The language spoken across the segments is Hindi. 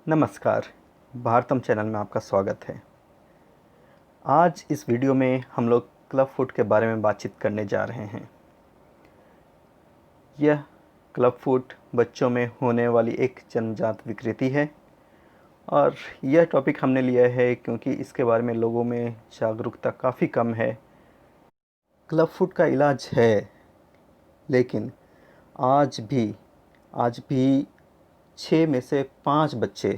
नमस्कार, भारतम चैनल में आपका स्वागत है। आज इस वीडियो में हम लोग क्लब फुट के बारे में बातचीत करने जा रहे हैं। यह क्लब फुट बच्चों में होने वाली एक जन्मजात विकृति है और यह टॉपिक हमने लिया है क्योंकि इसके बारे में लोगों में जागरूकता काफ़ी कम है। क्लब फुट का इलाज है, लेकिन आज भी 6 में से 5 बच्चे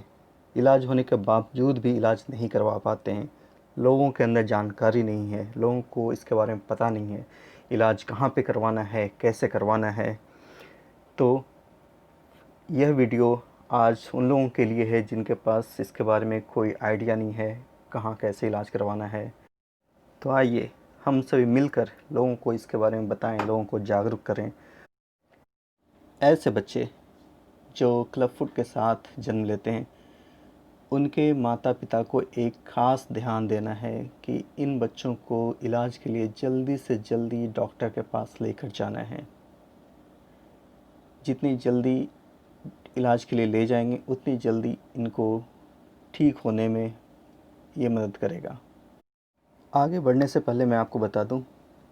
इलाज होने के बावजूद भी इलाज नहीं करवा पाते हैं। लोगों के अंदर जानकारी नहीं है, लोगों को इसके बारे में पता नहीं है, इलाज कहाँ पे करवाना है, कैसे करवाना है। तो यह वीडियो आज उन लोगों के लिए है जिनके पास इसके बारे में कोई आइडिया नहीं है, कहाँ कैसे इलाज करवाना है। तो आइए हम सभी मिलकर लोगों को इसके बारे में बताएं, लोगों को जागरूक करें। ऐसे बच्चे जो क्लब फुट के साथ जन्म लेते हैं, उनके माता पिता को एक ख़ास ध्यान देना है कि इन बच्चों को इलाज के लिए जल्दी से जल्दी डॉक्टर के पास लेकर जाना है। जितनी जल्दी इलाज के लिए ले जाएंगे उतनी जल्दी इनको ठीक होने में ये मदद करेगा। आगे बढ़ने से पहले मैं आपको बता दूं,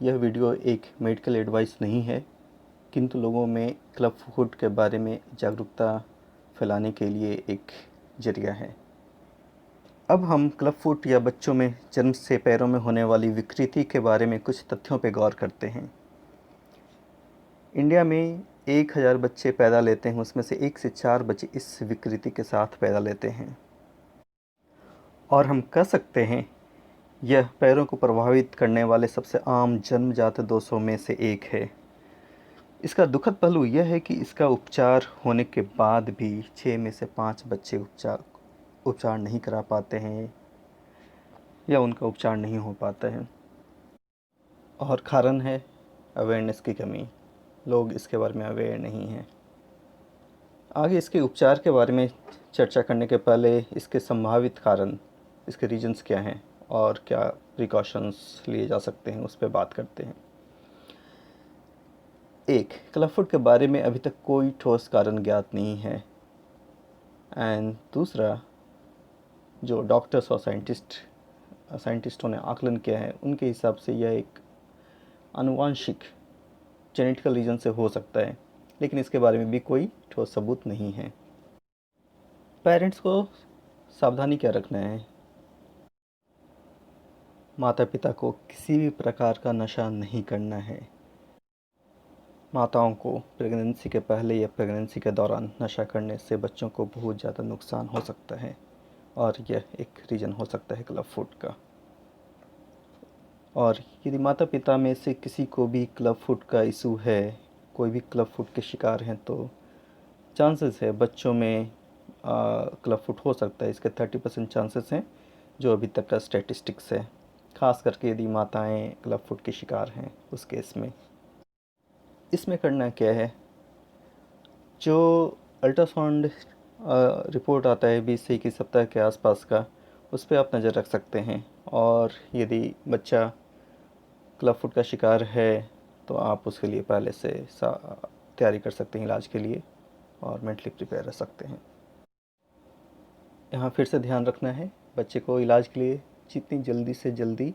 यह वीडियो एक मेडिकल एडवाइस नहीं है, किंतु लोगों में क्लब फुट के बारे में जागरूकता फैलाने के लिए एक ज़रिया है। अब हम क्लब फुट या बच्चों में जन्म से पैरों में होने वाली विकृति के बारे में कुछ तथ्यों पर गौर करते हैं। इंडिया में 1000 बच्चे पैदा लेते हैं, उसमें से 1 से 4 बच्चे इस विकृति के साथ पैदा लेते हैं। और हम कह सकते हैं यह पैरों को प्रभावित करने वाले सबसे आम जन्मजात दोषों में से एक है। इसका दुखद पहलू यह है कि इसका उपचार होने के बाद भी 6 में से 5 बच्चे उपचार नहीं करा पाते हैं या उनका उपचार नहीं हो पाता है। और कारण है अवेयरनेस की कमी। लोग इसके बारे में अवेयर नहीं हैं। आगे इसके उपचार के बारे में चर्चा करने के पहले इसके संभावित कारण, इसके रीजंस क्या हैं और क्या प्रिकॉशंस लिए जा सकते हैं, उस पर बात करते हैं। एक, क्लब फुट के बारे में अभी तक कोई ठोस कारण ज्ञात नहीं है। एंड दूसरा, जो डॉक्टर्स और साइंटिस्टों ने आकलन किया है, उनके हिसाब से यह एक आनुवांशिक जेनेटिकल रीजन से हो सकता है, लेकिन इसके बारे में भी कोई ठोस सबूत नहीं है। पेरेंट्स को सावधानी क्या रखना है? माता पिता को किसी भी प्रकार का नशा नहीं करना है। माताओं को प्रेगनेंसी के पहले या प्रेगनेंसी के दौरान नशा करने से बच्चों को बहुत ज़्यादा नुकसान हो सकता है और यह एक रीज़न हो सकता है क्लब फुट का। और यदि माता पिता में से किसी को भी क्लब फुट का इशू है, कोई भी क्लब फुट के शिकार हैं, तो चांसेस है बच्चों में क्लब फुट हो सकता है। इसके 30% चांसेस हैं, जो अभी तक का स्टैटिस्टिक्स है। ख़ास करके यदि माताएं क्लब फुट के शिकार हैं उस केस में। इसमें करना क्या है, जो अल्ट्रासाउंड रिपोर्ट आता है 20 से 21 सप्ताह के आसपास का, उस पर आप नज़र रख सकते हैं। और यदि बच्चा क्लब फुट का शिकार है तो आप उसके लिए पहले से तैयारी कर सकते हैं इलाज के लिए और मेंटली प्रिपेयर रह सकते हैं। यहाँ फिर से ध्यान रखना है, बच्चे को इलाज के लिए जितनी जल्दी से जल्दी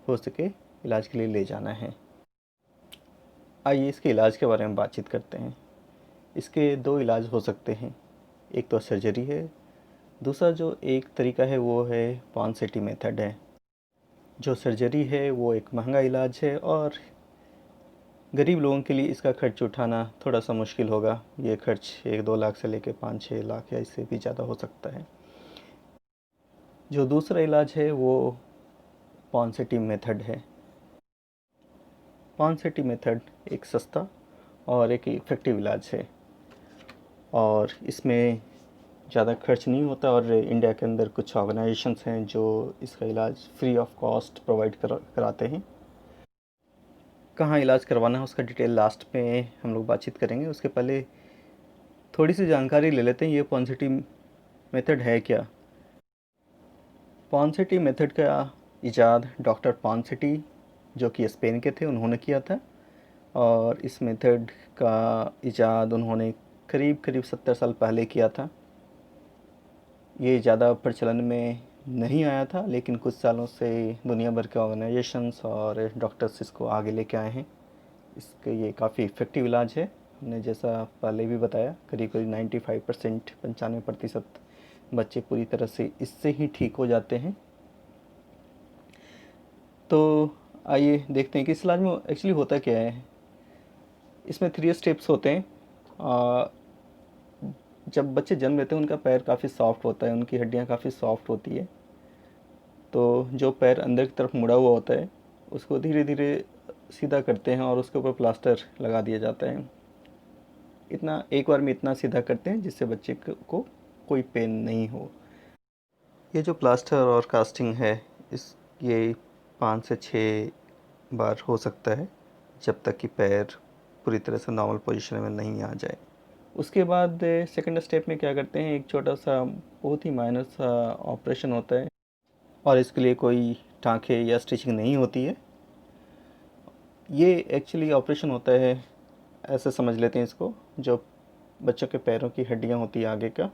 हो सके इलाज के लिए ले जाना है। आइए इसके इलाज के बारे में बातचीत करते हैं। इसके 2 इलाज हो सकते हैं। एक तो सर्जरी है, दूसरा जो एक तरीका है वो है पॉन्सेटी मेथड है। जो सर्जरी है वो एक महंगा इलाज है और गरीब लोगों के लिए इसका खर्च उठाना थोड़ा सा मुश्किल होगा। ये खर्च 1-2 लाख से लेकर 5-6 लाख या इससे भी ज़्यादा हो सकता है। जो दूसरा इलाज है वो पॉन्सेटी मेथड है। पॉन्सेटी मेथड एक सस्ता और एक इफ़ेक्टिव इलाज है और इसमें ज़्यादा खर्च नहीं होता। और इंडिया के अंदर कुछ ऑर्गेनाइजेशंस हैं जो इसका इलाज फ्री ऑफ कॉस्ट प्रोवाइड कराते हैं। कहाँ इलाज करवाना है उसका डिटेल लास्ट में हम लोग बातचीत करेंगे। उसके पहले थोड़ी सी जानकारी ले लेते हैं, ये पॉन्सेटी मेथड है क्या। पॉन्सेटी मेथड का इजाद डॉक्टर पॉन्सेटी, जो कि स्पेन के थे, उन्होंने किया था। और इस मेथड का इजाद उन्होंने करीब करीब 70 साल पहले किया था। ये ज़्यादा प्रचलन में नहीं आया था, लेकिन कुछ सालों से दुनिया भर के ऑर्गेनाइजेशंस और डॉक्टर्स इसको आगे लेके आए हैं। इसके ये काफ़ी इफ़ेक्टिव इलाज है। हमने जैसा पहले भी बताया, करीब करीब 95% 95% बच्चे पूरी तरह से इससे ही ठीक हो जाते हैं। तो आइए देखते हैं कि इस इलाज में एक्चुअली होता क्या है। इसमें 3 स्टेप्स होते हैं। जब बच्चे जन्म लेते हैं उनका पैर काफ़ी सॉफ्ट होता है, उनकी हड्डियाँ काफ़ी सॉफ्ट होती है। तो जो पैर अंदर की तरफ मुड़ा हुआ होता है उसको धीरे धीरे सीधा करते हैं और उसके ऊपर प्लास्टर लगा दिया जाता है। इतना एक बार में इतना सीधा करते हैं जिससे बच्चे को कोई पेन नहीं हो। ये जो प्लास्टर और कास्टिंग है, ये 5 से 6 बार हो सकता है, जब तक कि पैर पूरी तरह से नॉर्मल पोजीशन में नहीं आ जाए। उसके बाद सेकंड स्टेप में क्या करते हैं, एक छोटा सा बहुत ही माइनर सा ऑपरेशन होता है और इसके लिए कोई टाँके या स्टिचिंग नहीं होती है। ये एक्चुअली ऑपरेशन होता है, ऐसे समझ लेते हैं इसको, जो बच्चों के पैरों की हड्डियाँ होती है आगे का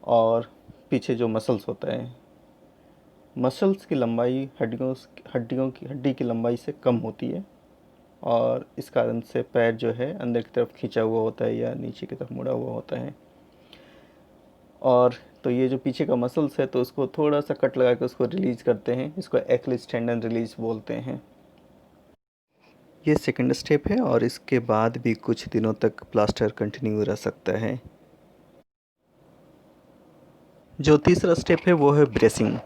और पीछे जो मसल्स होता है, मसल्स की लंबाई हड्डी की लंबाई से कम होती है और इस कारण से पैर जो है अंदर की तरफ खींचा हुआ होता है या नीचे की तरफ मुड़ा हुआ होता है। और तो ये जो पीछे का मसल्स है तो उसको थोड़ा सा कट लगा के उसको रिलीज़ करते हैं। इसको एक्लिस टेंडन रिलीज बोलते हैं। ये सेकंड स्टेप है और इसके बाद भी कुछ दिनों तक प्लास्टर कंटिन्यू रह सकता है। जो तीसरा स्टेप है वो है ब्रेसिंग।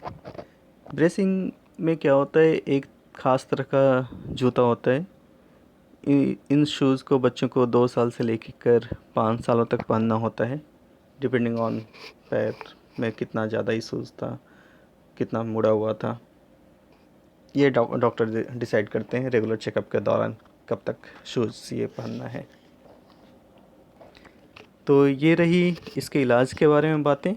ब्रेसिंग में क्या होता है, एक ख़ास तरह का जूता होता है। इन शूज़ को बच्चों को 2 साल से लेकर 5 सालों तक पहनना होता है, डिपेंडिंग ऑन पैर में कितना ज़्यादा इशूज़ था, कितना मुड़ा हुआ था। ये डॉक्टर डिसाइड करते हैं रेगुलर चेकअप के दौरान कब तक शूज़ ये पहनना है। तो ये रही इसके इलाज के बारे में बातें।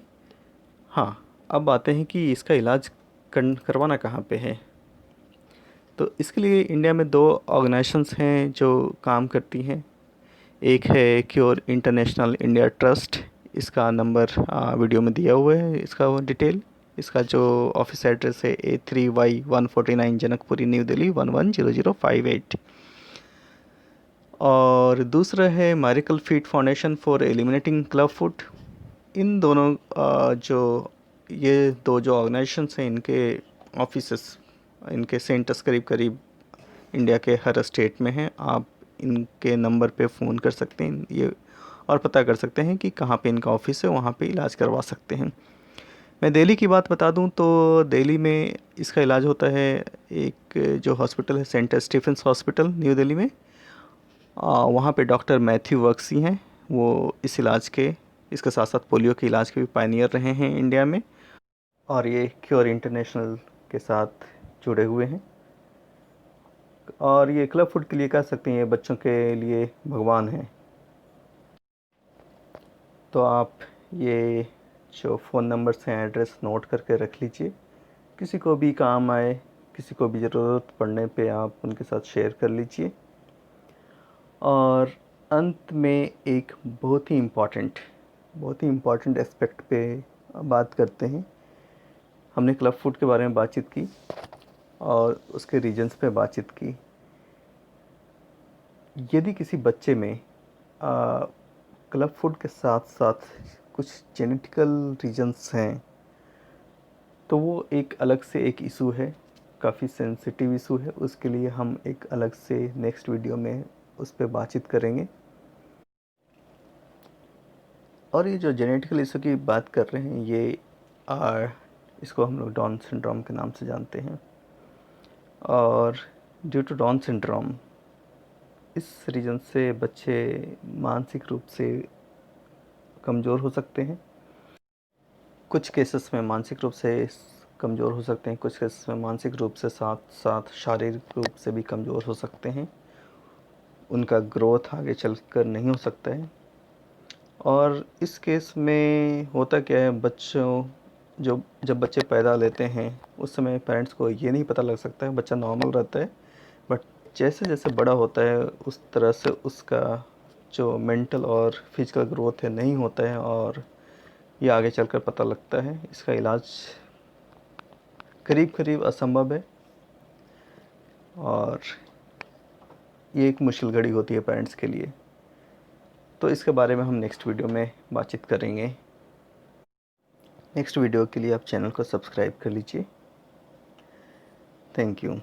हाँ, अब आते हैं कि इसका इलाज करवाना कहाँ पे है। तो इसके लिए इंडिया में 2 ऑर्गेनाइजेशंस हैं जो काम करती हैं। एक है क्योर इंटरनेशनल इंडिया ट्रस्ट, इसका नंबर वीडियो में दिया हुआ है, इसका वो डिटेल। इसका जो ऑफिस एड्रेस है A3Y149 जनकपुरी न्यू दिल्ली 110058। और दूसरा है miracle feet foundation for eliminating club foot. इन दोनों ये 2 जो ऑर्गेनाइजेशंस हैं, इनके ऑफिसेस, इनके सेंटर्स करीब करीब इंडिया के हर स्टेट में हैं। आप इनके नंबर पे फ़ोन कर सकते हैं ये और पता कर सकते हैं कि कहाँ पे इनका ऑफिस है, वहाँ पे इलाज करवा सकते हैं। मैं दिल्ली की बात बता दूं तो दिल्ली में इसका इलाज होता है। एक जो हॉस्पिटल है Saint Stephen's hospital New Delhi में, वहाँ पे डॉक्टर मैथ्यू वर्क्सी हैं। वो इसके साथ साथ पोलियो के इलाज के भी पायनियर रहे हैं इंडिया में और ये क्योर इंटरनेशनल के साथ जुड़े हुए हैं। और ये क्लब फुट के लिए कह सकते हैं ये बच्चों के लिए भगवान हैं। तो आप ये जो फ़ोन नंबर्स हैं, एड्रेस नोट करके रख लीजिए। किसी को भी काम आए, किसी को भी ज़रूरत पड़ने पे आप उनके साथ शेयर कर लीजिए। और अंत में एक बहुत ही इम्पॉर्टेंट एस्पेक्ट पे बात करते हैं। हमने क्लब फुट के बारे में बातचीत की और उसके रीजन्स पे बातचीत की। यदि किसी बच्चे में क्लब फुट के साथ साथ कुछ जेनेटिकल रीजन्स हैं तो वो एक अलग से एक इशू है, काफ़ी सेंसिटिव इशू है। उसके लिए हम एक अलग से नेक्स्ट वीडियो में उस पर बातचीत करेंगे। और ये जो जेनेटिकल इशू की बात कर रहे हैं, इसको हम लोग डाउन सिंड्रोम के नाम से जानते हैं। और ड्यू टू डाउन सिंड्रोम, इस रीजन से बच्चे मानसिक रूप से कमज़ोर हो सकते हैं। कुछ केसेस में मानसिक रूप से कमज़ोर हो सकते हैं, कुछ केसेस में मानसिक रूप से साथ साथ शारीरिक रूप से भी कमज़ोर हो सकते हैं। उनका ग्रोथ आगे चलकर नहीं हो सकता है। और इस केस में होता क्या है, जब बच्चे पैदा लेते हैं उस समय पेरेंट्स को ये नहीं पता लग सकता है, बच्चा नॉर्मल रहता है। बट जैसे जैसे बड़ा होता है उस तरह से उसका जो मेंटल और फिजिकल ग्रोथ है नहीं होता है और ये आगे चलकर पता लगता है। इसका इलाज करीब करीब असंभव है और ये एक मुश्किल घड़ी होती है पेरेंट्स के लिए। तो इसके बारे में हम नेक्स्ट वीडियो में बातचीत करेंगे। नेक्स्ट वीडियो के लिए आप चैनल को सब्सक्राइब कर लीजिए। Thank you.